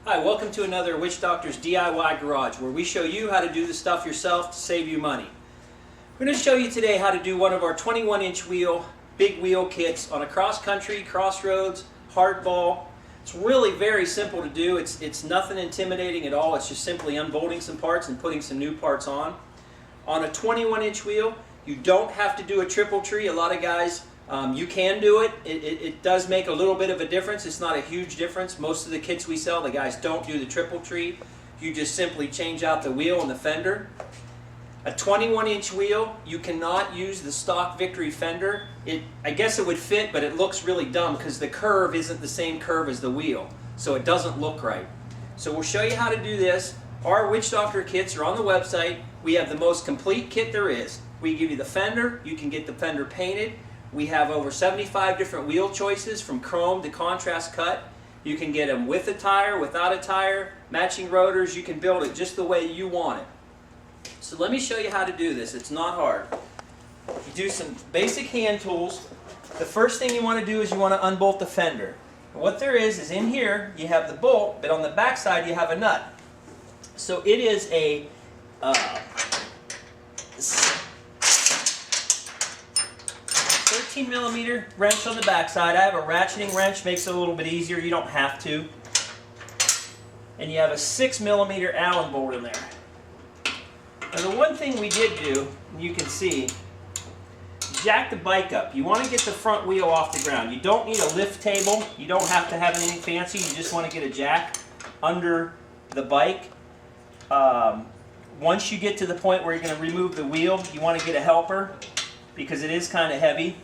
Hi, welcome to another Witch Doctors DIY Garage, where we show you how to do the stuff yourself to save you money. We're going to show you today how to do one of our 21-inch wheel, big wheel kits on a cross-country, crossroads, hardball. It's really very simple to do. It's nothing intimidating at all. It's just simply unbolting some parts and putting some new parts on. On a 21-inch wheel, you don't have to do a triple tree. A lot of guys, you can do it. It does make a little bit of a difference. It's not a huge difference. Most of the kits we sell, the guys don't do the triple tree. You just simply change out the wheel and the fender. A 21-inch wheel, you cannot use the stock Victory fender. I guess it would fit, but it looks really dumb because the curve isn't the same curve as the wheel, so it doesn't look right. So we'll show you how to do this. Our Witchdoctor kits are on the website. We have the most complete kit there is. We give you the fender. You can get the fender painted. We have over 75 different wheel choices from chrome to contrast cut. You can get them with a tire, without a tire, matching rotors. You can build it just the way you want it. So let me show you how to do this. It's not hard. You do some basic hand tools. The first thing you want to do is you want to unbolt the fender. And what there is in here you have the bolt, but on the back side you have a nut. So it is a 13mm wrench on the back side. I have a ratcheting wrench, makes it a little bit easier. You don't have to. And you have a 6mm Allen bolt in there. Now the one thing we did do, and you can see, jack the bike up. You want to get the front wheel off the ground. You don't need a lift table. You don't have to have anything fancy. You just want to get a jack under the bike. Once you get to the point where you're going to remove the wheel, you want to get a helper because it is kind of heavy.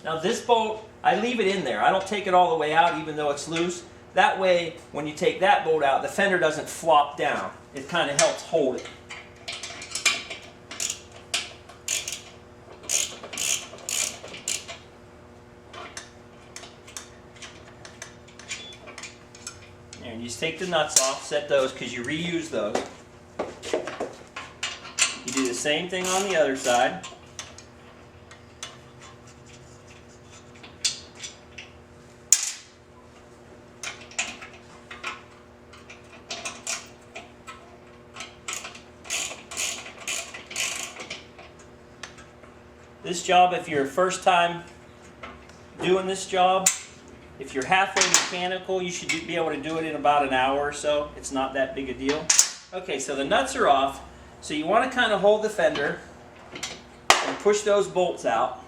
Now this bolt, I leave it in there. I don't take it all the way out even though it's loose. That way, when you take that bolt out, the fender doesn't flop down. It kind of helps hold it. And you just take the nuts off, set those because you reuse those. You do the same thing on the other side. This job, if you're first time doing this job, if you're halfway mechanical, you should be able to do it in about an hour or so. It's not that big a deal. Okay, so the nuts are off. So you want to kind of hold the fender and push those bolts out.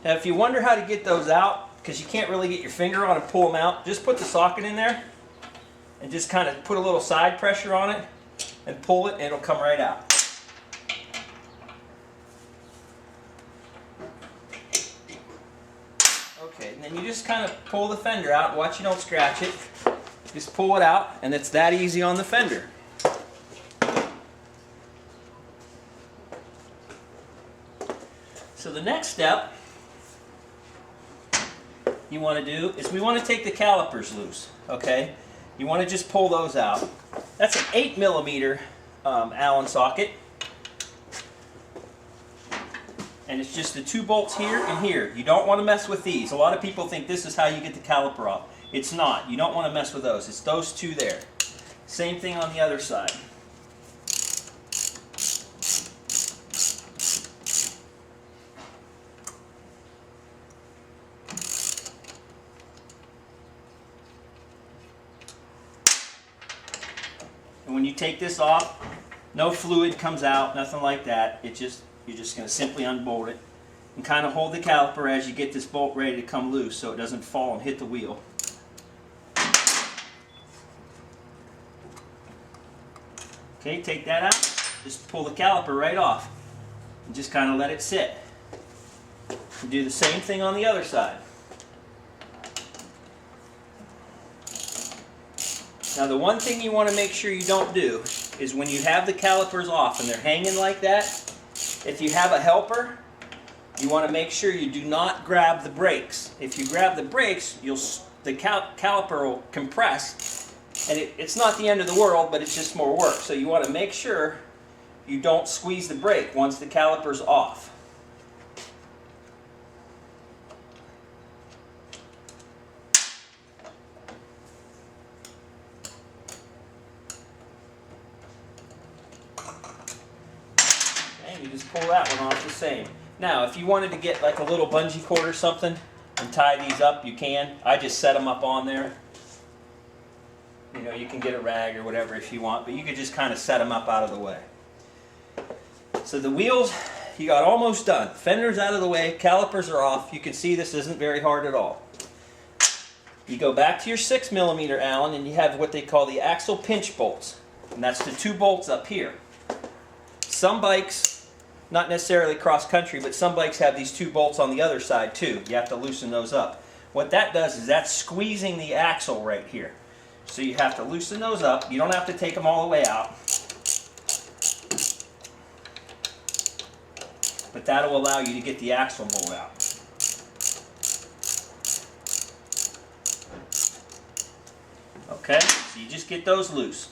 Now if you wonder how to get those out, because you can't really get your finger on and pull them out, just put the socket in there and just kind of put a little side pressure on it and pull it and it'll come right out. Okay, and then you just kind of pull the fender out. Watch you don't scratch it. Just pull it out and it's that easy on the fender. So the next step you want to do is we want to take the calipers loose. Okay, you want to just pull those out. That's an 8mm Allen socket, and it's just the two bolts here and here. You don't want to mess with these. A lot of people think this is how you get the caliper off. It's not. You don't want to mess with those. It's those two there. Same thing on the other side. And when you take this off, no fluid comes out, nothing like that. You're just going to simply unbolt it and kind of hold the caliper as you get this bolt ready to come loose so it doesn't fall and hit the wheel. Okay, take that out. Just pull the caliper right off and just kind of let it sit. And do the same thing on the other side. Now the one thing you want to make sure you don't do is when you have the calipers off and they're hanging like that, if you have a helper, you want to make sure you do not grab the brakes. If you grab the brakes, the caliper will compress, and it's not the end of the world, but it's just more work. So you want to make sure you don't squeeze the brake once the caliper's off. And you just pull that one off the same. Now, if you wanted to get like a little bungee cord or something and tie these up, you can. I just set them up on there. You know, you can get a rag or whatever if you want, but you could just kind of set them up out of the way. So the wheels, you got almost done. Fender's out of the way, calipers are off. You can see this isn't very hard at all. You go back to your 6mm Allen and you have what they call the axle pinch bolts. And that's the 2 bolts up here. Some bikes, not necessarily cross country, but some bikes have these 2 bolts on the other side too. You have to loosen those up. What that does is that's squeezing the axle right here. So you have to loosen those up. You don't have to take them all the way out. But that'll allow you to get the axle bolt out. Okay, so you just get those loose.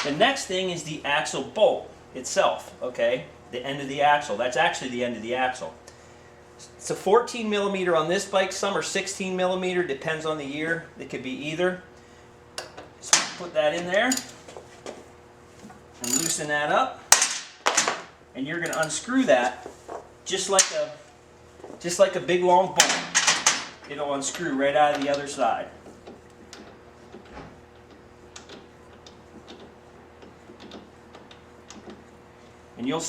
The next thing is the axle bolt itself, okay? The end of the axle. That's actually the end of the axle. It's a 14mm on this bike. Some are 16mm, depends on the year. It could be either. So put that in there and loosen that up. And you're going to unscrew that just like a big long bolt. It'll unscrew right out of the other side. And you'll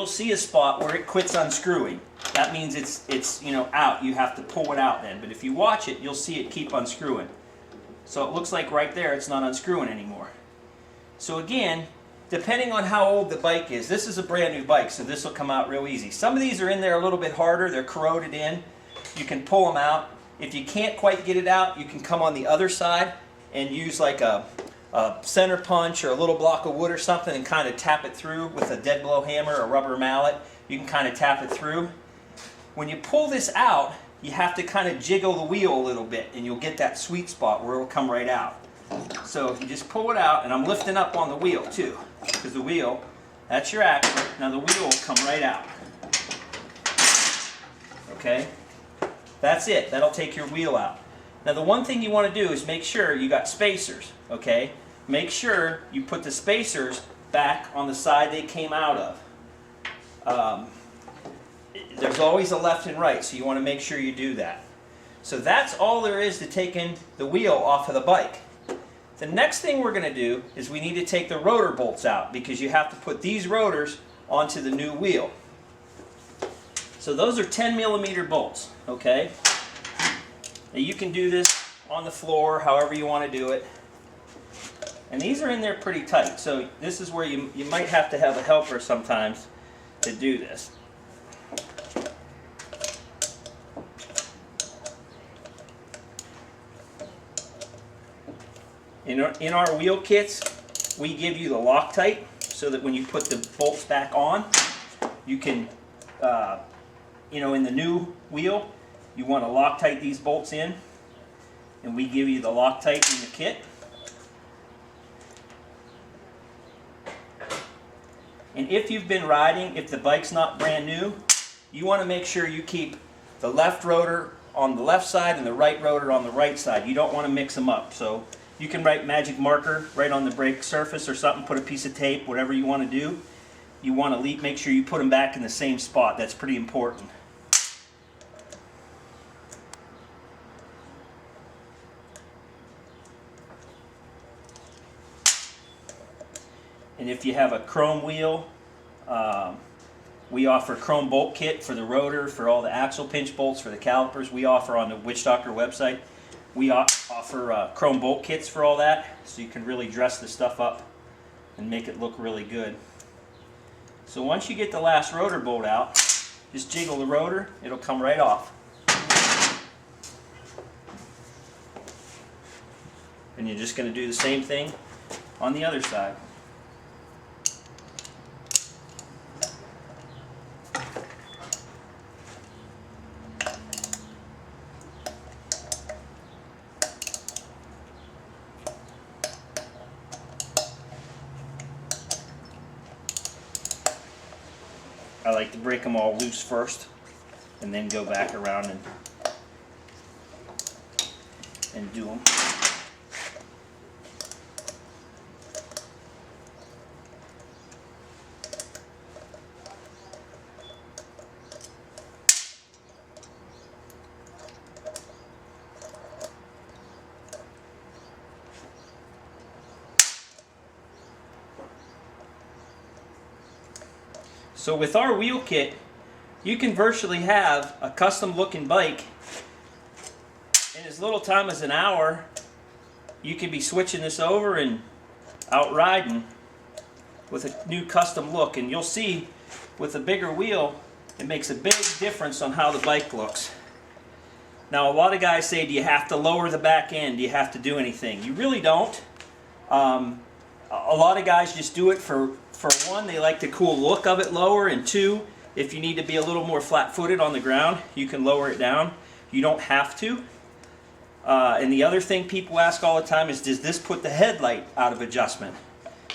see a spot where it quits unscrewing. That means it's you know, out. You have to pull it out then. But if you watch it, you'll see it keep unscrewing. So it looks like right there it's not unscrewing anymore. So again, depending on how old the bike is, this is a brand new bike, so this will come out real easy. Some of these are in there a little bit harder. They're corroded in. You can pull them out. If you can't quite get it out, you can come on the other side and use like a center punch or a little block of wood or something and kind of tap it through with a dead blow hammer or rubber mallet. You can kind of tap it through. When you pull this out, you have to kind of jiggle the wheel a little bit and you'll get that sweet spot where it will come right out. So if you just pull it out, and I'm lifting up on the wheel too, because the wheel, that's your axle. Now the wheel will come right out. Okay? That's it. That'll take your wheel out. Now the one thing you want to do is make sure you got spacers. Okay? Make sure you put the spacers back on the side they came out of. There's always a left and right, so you want to make sure you do that. So that's all there is to taking the wheel off of the bike. The next thing we're going to do is we need to take the rotor bolts out because you have to put these rotors onto the new wheel. So those are 10mm bolts, okay? Now you can do this on the floor, however you want to do it. And these are in there pretty tight, so this is where you might have to have a helper sometimes to do this. In our wheel kits, we give you the Loctite so that when you put the bolts back on, you can, you know, in the new wheel, you want to Loctite these bolts in, and we give you the Loctite in the kit. And if you've been riding, if the bike's not brand new, you want to make sure you keep the left rotor on the left side and the right rotor on the right side. You don't want to mix them up. So you can write magic marker right on the brake surface or something, put a piece of tape, whatever you want to do. You want to make sure you put them back in the same spot. That's pretty important. And if you have a chrome wheel, we offer chrome bolt kit for the rotor, for all the axle pinch bolts, for the calipers. We offer on the Witchdoctor website. We offer chrome bolt kits for all that, so you can really dress the stuff up and make it look really good. So once you get the last rotor bolt out, just jiggle the rotor, it'll come right off. And you're just going to do the same thing on the other side. I like to break them all loose first and then go back around and do them. So with our wheel kit, you can virtually have a custom looking bike in as little time as an hour. You can be switching this over and out riding with a new custom look, and you'll see with a bigger wheel it makes a big difference on how the bike looks. Now a lot of guys say, do you have to lower the back end? Do you have to do anything? You really don't. A lot of guys just do it for one, they like the cool look of it lower, and two, if you need to be a little more flat-footed on the ground, you can lower it down. You don't have to. And the other thing people ask all the time is, does this put the headlight out of adjustment?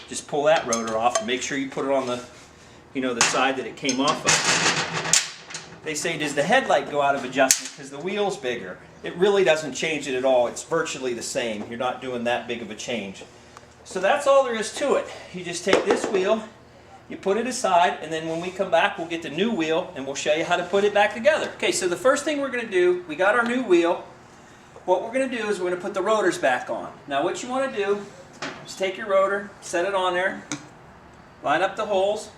Just pull that rotor off and make sure you put it on the, the side that it came off of. They say, does the headlight go out of adjustment because the wheel's bigger? It really doesn't change it at all. It's virtually the same. You're not doing that big of a change. So that's all there is to it. You just take this wheel, you put it aside, and then when we come back we'll get the new wheel and we'll show you how to put it back together. Okay, so the first thing we're going to do, we got our new wheel. What we're going to do is we're going to put the rotors back on. Now what you want to do is take your rotor, set it on there, line up the holes,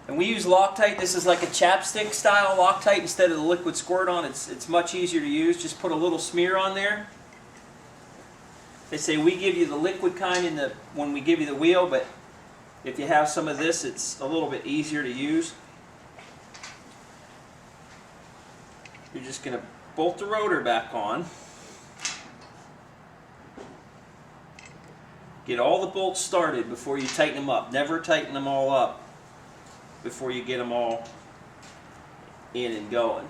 and we use Loctite. This is like a chapstick style Loctite instead of the liquid squirt on. It's much easier to use. Just put a little smear on there. They say we give you the liquid kind when we give you the wheel, but if you have some of this, it's a little bit easier to use. You're just going to bolt the rotor back on. Get all the bolts started before you tighten them up. Never tighten them all up before you get them all in and going.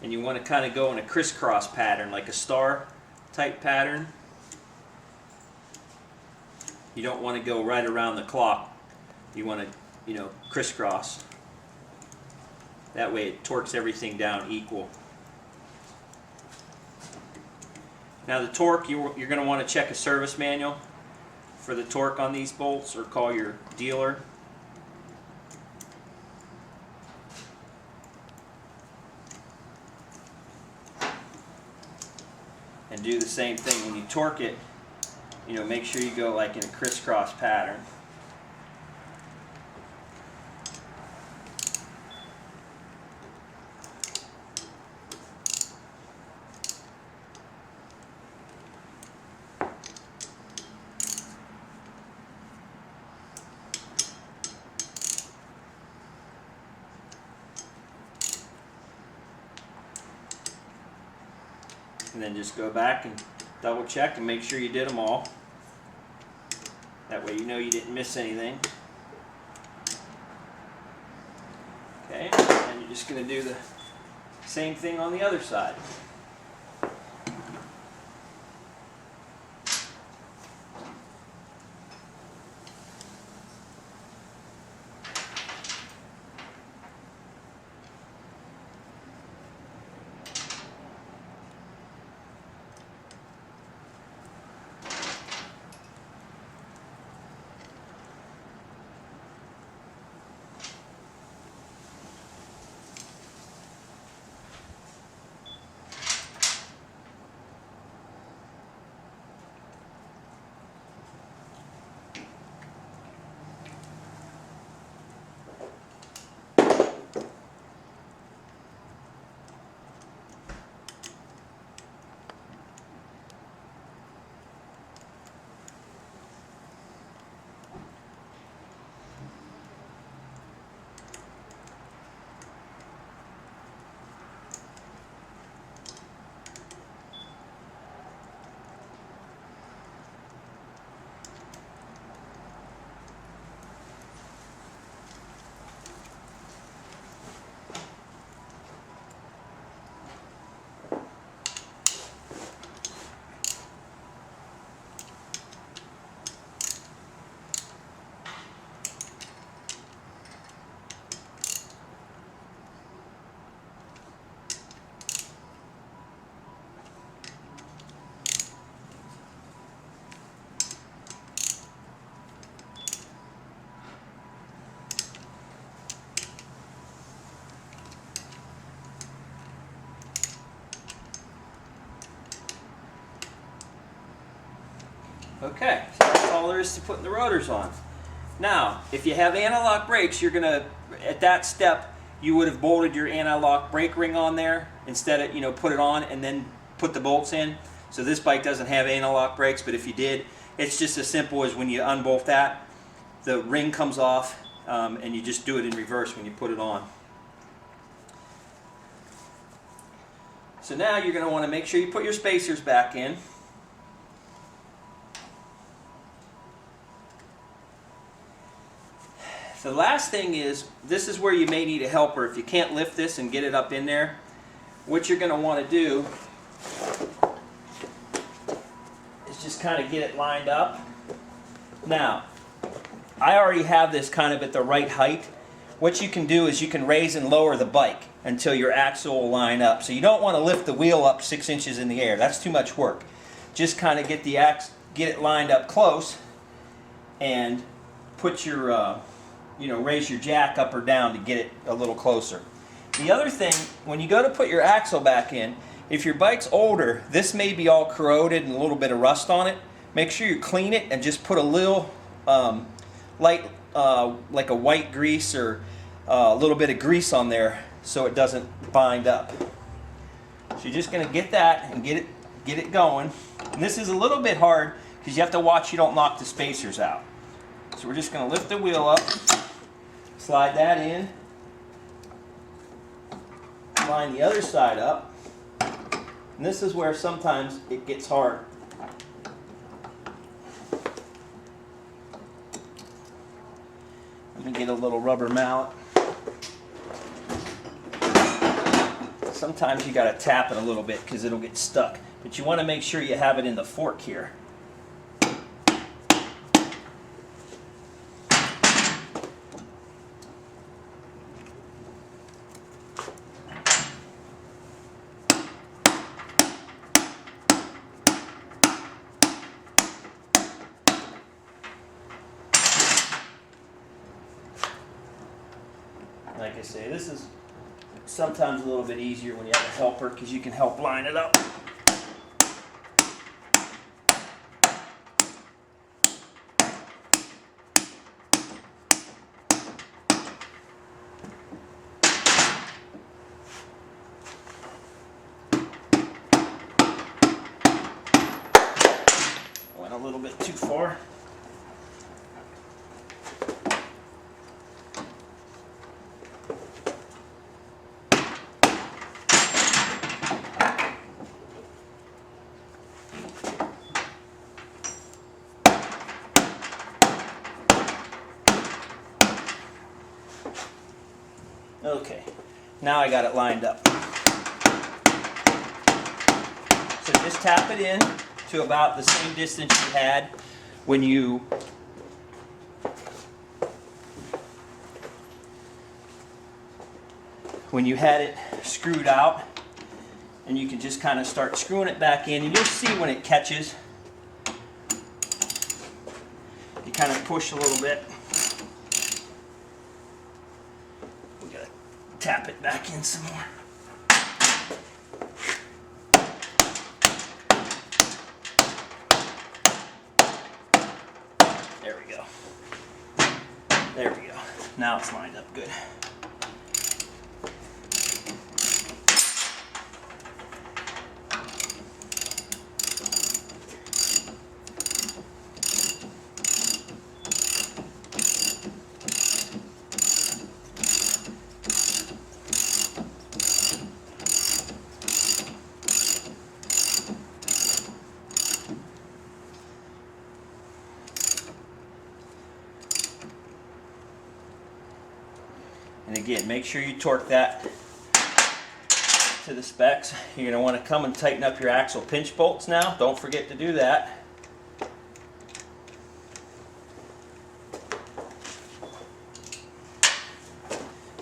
And you want to kind of go in a crisscross pattern, like a star type pattern. You don't want to go right around the clock. You want to, crisscross. That way it torques everything down equal. Now the torque, you're going to want to check a service manual for the torque on these bolts, or call your dealer. And do the same thing when you torque it. Make sure you go like in a crisscross pattern. And then just go back and double check and make sure you did them all. That way you know you didn't miss anything. Okay, and you're just going to do the same thing on the other side. Okay, so that's all there is to putting the rotors on. Now, if you have anti-lock brakes, you're going to, at that step, you would have bolted your anti-lock brake ring on there instead of, put it on and then put the bolts in. So this bike doesn't have anti-lock brakes, but if you did, it's just as simple as when you unbolt that, the ring comes off, and you just do it in reverse when you put it on. So now you're going to want to make sure you put your spacers back in. The last thing is, this is where you may need a helper. If you can't lift this and get it up in there, what you're going to want to do is just kind of get it lined up. Now, I already have this kind of at the right height. What you can do is you can raise and lower the bike until your axle will line up. So you don't want to lift the wheel up 6 inches in the air. That's too much work. Just kind of get it lined up close and put your raise your jack up or down to get it a little closer. The other thing, when you go to put your axle back in, if your bike's older, this may be all corroded and a little bit of rust on it. Make sure you clean it and just put a little light, like a white grease or a little bit of grease on there so it doesn't bind up. So you're just going to get that and get it going. And this is a little bit hard because you have to watch you don't knock the spacers out. So we're just going to lift the wheel up, slide that in, line the other side up, and this is where sometimes it gets hard. Let me get a little rubber mallet. Sometimes you got to tap it a little bit because it'll get stuck, but you want to make sure you have it in the fork here. Like I say, this is sometimes a little bit easier when you have a helper because you can help line it up. Went a little bit too far. Okay, now I got it lined up. So just tap it in to about the same distance you had when you had it screwed out, and you can just kind of start screwing it back in, and you'll see when it catches. You kind of push a little bit. Tap it back in some more. There we go. There we go. Now it's lined up good. And again, make sure you torque that to the specs. You're going to want to come and tighten up your axle pinch bolts now. Don't forget to do that.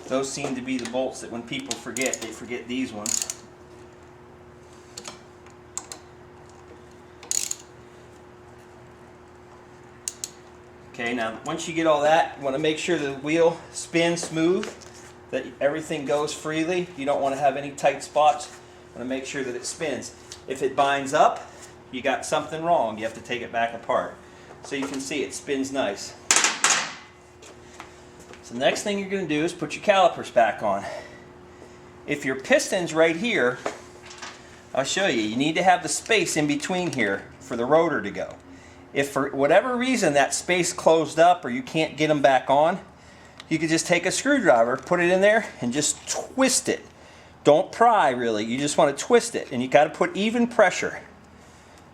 Those seem to be the bolts that when people forget, they forget these ones. Okay, now once you get all that, you want to make sure the wheel spins smooth, that everything goes freely. You don't want to have any tight spots. You want to make sure that it spins. If it binds up, you got something wrong. You have to take it back apart. So you can see it spins nice. So the next thing you're going to do is put your calipers back on. If your piston's right here, I'll show you. You need to have the space in between here for the rotor to go. If for whatever reason that space closed up or you can't get them back on, you could just take a screwdriver, put it in there, and just twist it. Don't pry really, you just want to twist it, and you got to put even pressure.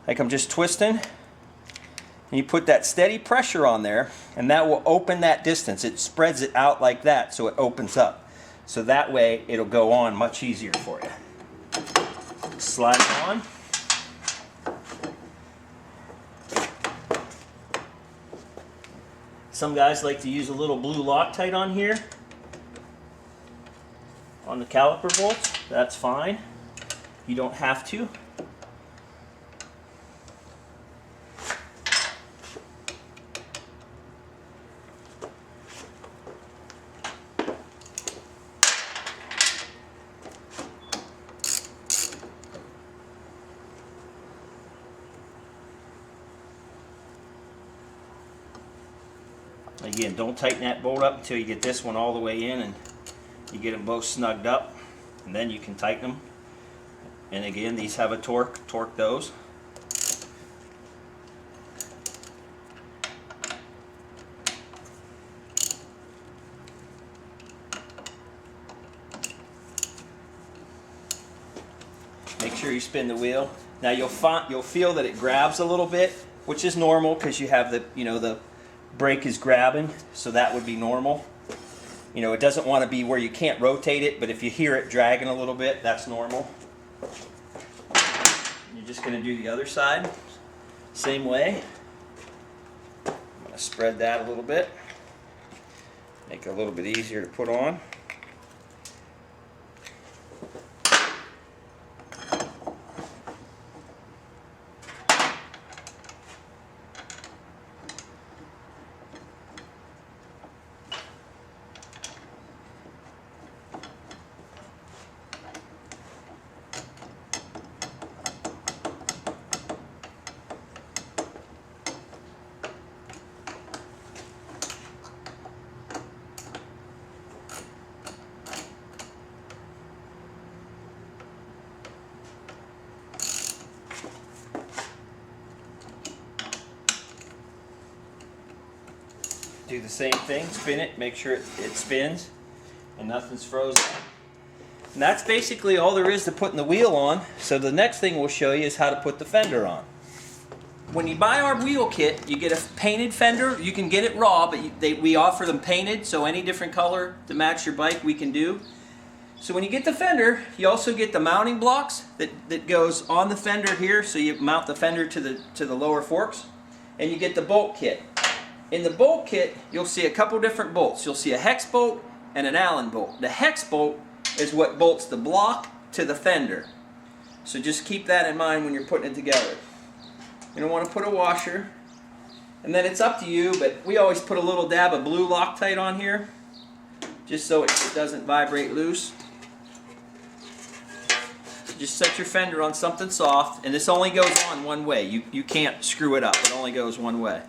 Like I'm just twisting, and you put that steady pressure on there, and that will open that distance. It spreads it out like that so it opens up. So that way it'll go on much easier for you. Slide it on. Some guys like to use a little blue Loctite on here, on the caliper bolts. That's fine. You don't have to. Again, don't tighten that bolt up until you get this one all the way in and you get them both snugged up, and then you can tighten them. And again, these have a torque those. Make sure you spin the wheel. Now you'll feel that it grabs a little bit, which is normal because you have the, the brake is grabbing, so that would be normal. It doesn't want to be where you can't rotate it, but if you hear it dragging a little bit, that's normal. You're just going to do the other side, same way. I'm going to spread that a little bit, make it a little bit easier to put on. Do the same thing, spin it, make sure it spins and nothing's frozen. And that's basically all there is to putting the wheel on. So the next thing we'll show you is how to put the fender on. When you buy our wheel kit, you get a painted fender. You can get it raw, but we offer them painted, so any different color to match your bike we can do. So when you get the fender, you also get the mounting blocks that goes on the fender here, so you mount the fender to the lower forks, and you get the bolt kit. In the bolt kit, you'll see a couple different bolts. You'll see a hex bolt and an Allen bolt. The hex bolt is what bolts the block to the fender. So just keep that in mind when you're putting it together. You don't want to put a washer. And then it's up to you, but we always put a little dab of blue Loctite on here, just so it doesn't vibrate loose. Just set your fender on something soft, and this only goes on one way. You can't screw it up. It only goes one way.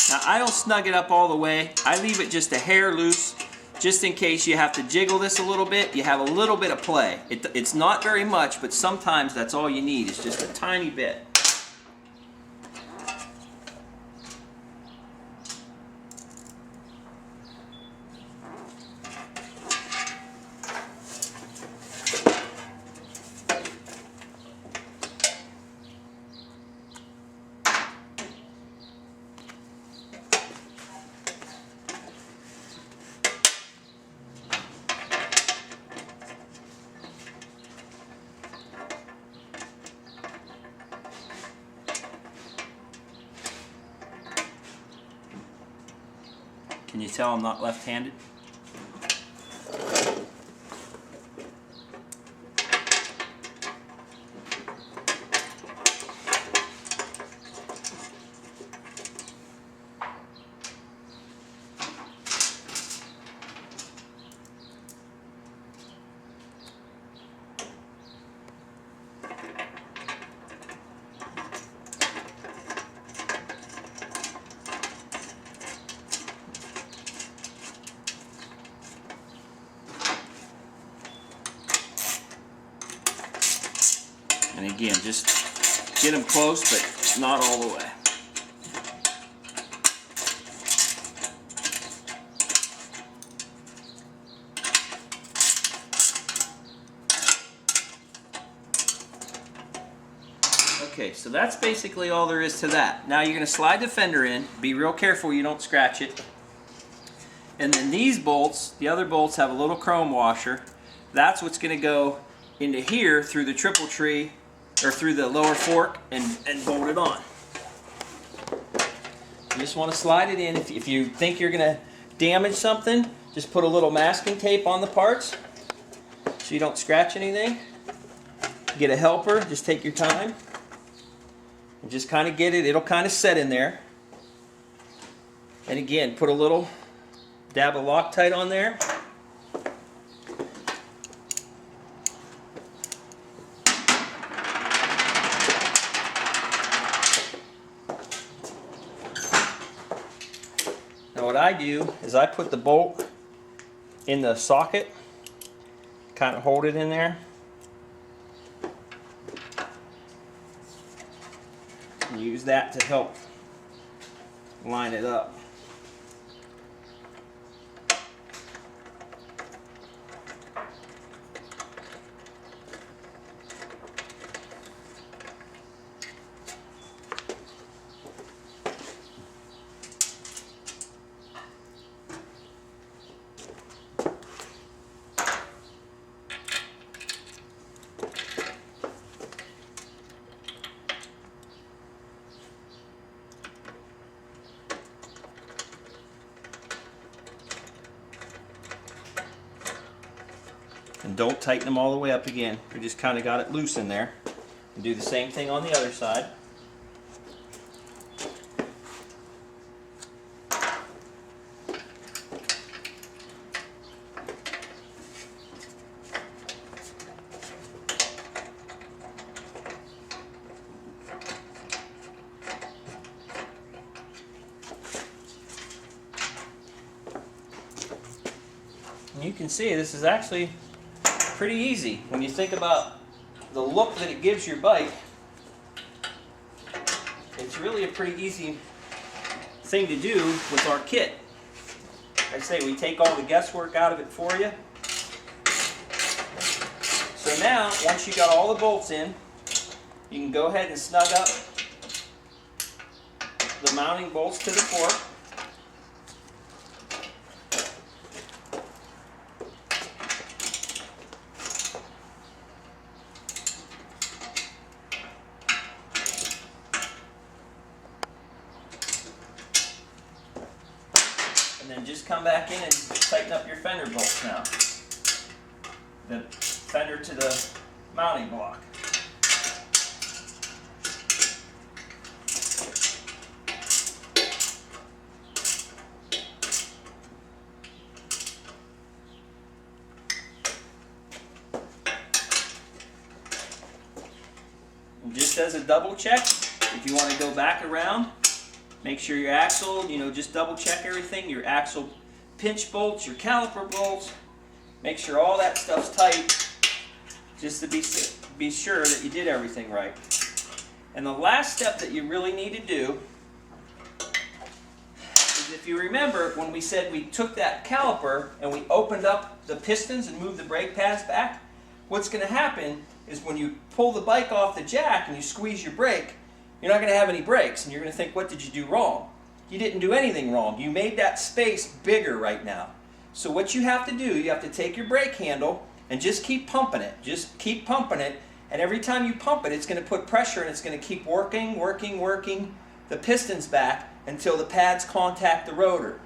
Now I don't snug it up all the way. I leave it just a hair loose, just in case you have to jiggle this a little bit. You have a little bit of play. It's not very much, but sometimes that's all you need, is just a tiny bit. Can you tell I'm not left-handed? And again, just get them close, but not all the way. Okay, so that's basically all there is to that. Now you're going to slide the fender in. Be real careful you don't scratch it. And then these bolts, the other bolts have a little chrome washer. That's what's going to go into here through the triple tree, or through the lower fork, and bolt it on. You just want to slide it in. If you think you're going to damage something, just put a little masking tape on the parts so you don't scratch anything. Get a helper, just take your time. And just kind of get it, it'll kind of set in there. And again, put a little dab of Loctite on there. Now what I do is I put the bolt in the socket, kind of hold it in there, and use that to help line it up. And don't tighten them all the way up again. You just kind of got it loose in there. And do the same thing on the other side. And you can see this is actually pretty easy when you think about the look that it gives your bike. It's really a pretty easy thing to do with our kit. Like I say, we take all the guesswork out of it for you. So now, once you got all the bolts in, you can go ahead and snug up the mounting bolts to the fork. And then just come back in and tighten up your fender bolts now. The fender to the mounting block. And just as a double check, if you want to go back around, make sure your axle, just double check everything, your axle pinch bolts, your caliper bolts, make sure all that stuff's tight, just to be sure that you did everything right. And the last step that you really need to do is, if you remember when we said we took that caliper and we opened up the pistons and moved the brake pads back, what's going to happen is when you pull the bike off the jack and you squeeze your brake, you're not going to have any brakes, and you're going to think, what did you do wrong? You didn't do anything wrong. You made that space bigger right now. So what you have to do, you have to take your brake handle and just keep pumping it. Just keep pumping it, and every time you pump it, it's going to put pressure, and it's going to keep working the pistons back until the pads contact the rotor.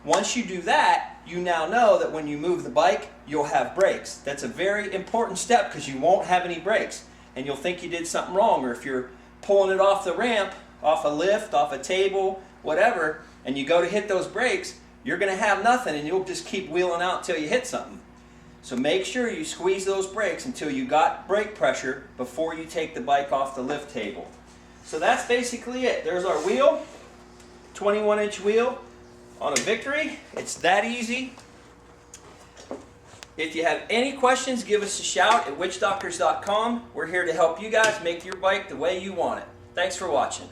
Once you do that, you now know that when you move the bike, you'll have brakes. That's a very important step because you won't have any brakes. And you'll think you did something wrong, or if you're pulling it off the ramp, off a lift, off a table, whatever, and you go to hit those brakes, you're going to have nothing and you'll just keep wheeling out until you hit something. So make sure you squeeze those brakes until you got brake pressure before you take the bike off the lift table. So that's basically it. There's our wheel, 21-inch wheel on a Victory. It's that easy. If you have any questions, give us a shout at witchdoctors.com. We're here to help you guys make your bike the way you want it. Thanks for watching.